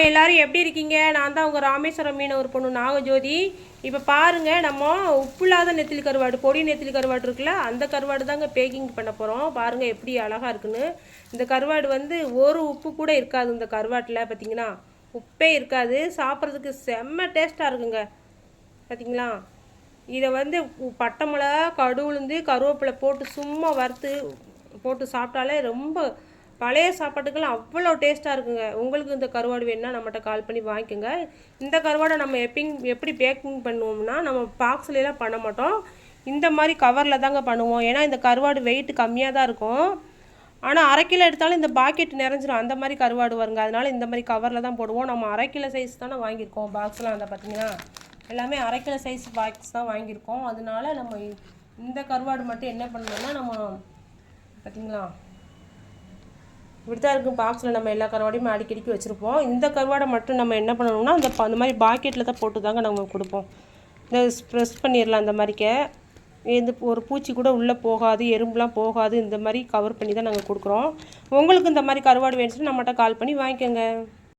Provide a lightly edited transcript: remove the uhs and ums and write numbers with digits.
எல்லாரும் எப்படி இருக்கீங்க? நான் தான் உங்கள் ராமேஸ்வரம் மீனவர் பொண்ணு நாகஜோதி. இப்போ பாருங்கள், நம்ம உப்பு இல்லாத நெத்திலி கருவாடு, பொடி நெத்திலி கருவாடு இருக்குல்ல, அந்த கருவாடு தாங்க பேக்கிங் பண்ண போகிறோம். பாருங்கள் எப்படி அழகாக இருக்குன்னு. இந்த கருவாடு வந்து ஒரு உப்பு கூட இருக்காது. இந்த கருவாட்டில் பார்த்தீங்கன்னா உப்பே இருக்காது. சாப்பிட்றதுக்கு செம்ம டேஸ்ட்டாக இருக்குங்க. பார்த்தீங்களா? இதை வந்து பட்டை மிளகா, கடுகுளுந்து, கருவேப்பிலை போட்டு சும்மா வறுத்து போட்டு சாப்பிட்டாலே ரொம்ப பழைய சாப்பாட்டுக்கெல்லாம் அவ்வளோ டேஸ்ட்டாக இருக்குங்க. உங்களுக்கு இந்த கருவாடு வேணுன்னா நம்மகிட்ட கால் பண்ணி வாங்கிக்கோங்க. இந்த கருவாடை நம்ம எப்படி பேக்கிங் பண்ணுவோம்னா, நம்ம பாக்ஸ்லாம் பண்ண மாட்டோம். இந்த மாதிரி கவரில் தாங்க பண்ணுவோம். ஏன்னா இந்த கருவாடு வெயிட் கம்மியாக தான் இருக்கும். ஆனால் 1/2 கிலோ எடுத்தாலும் இந்த பாக்கெட் நிறைஞ்சிரும். அந்த மாதிரி கருவாடு வருங்க. அதனால் இந்த மாதிரி கவரில் தான் போடுவோம். நம்ம 1/2 கிலோ சைஸ் தானே வாங்கியிருக்கோம். பாக்ஸ்லாம் அந்த பார்த்தீங்கன்னா எல்லாமே 1/2 கிலோ சைஸ் பாக்ஸ் தான் வாங்கியிருக்கோம். அதனால நம்ம இந்த கருவாடு மட்டும் என்ன பண்ணணும்னா, நம்ம பார்த்தீங்களா இப்படி தான் இருக்கும். பாக்ஸில் நம்ம எல்லா கருவாடையும் அடிக்கடிக்கு வச்சுருப்போம். இந்த கருவாடை மட்டும் நம்ம என்ன பண்ணணும்னா, அந்த மாதிரி பாக்கெட்டில் தான் போட்டு தாங்க நம்ம கொடுப்போம். இந்த ப்ரெஸ் பண்ணிடலாம். அந்த மாதிரிக்க இந்த ஒரு பூச்சி கூட உள்ளே போகாது, எறும்புலாம் போகாது. இந்த மாதிரி கவர் பண்ணி தான் நாங்கள் கொடுக்குறோம். உங்களுக்கு இந்த மாதிரி கருவாடு வேணுச்சுன்னா நம்மகிட்ட கால் பண்ணி வாங்கிக்கோங்க.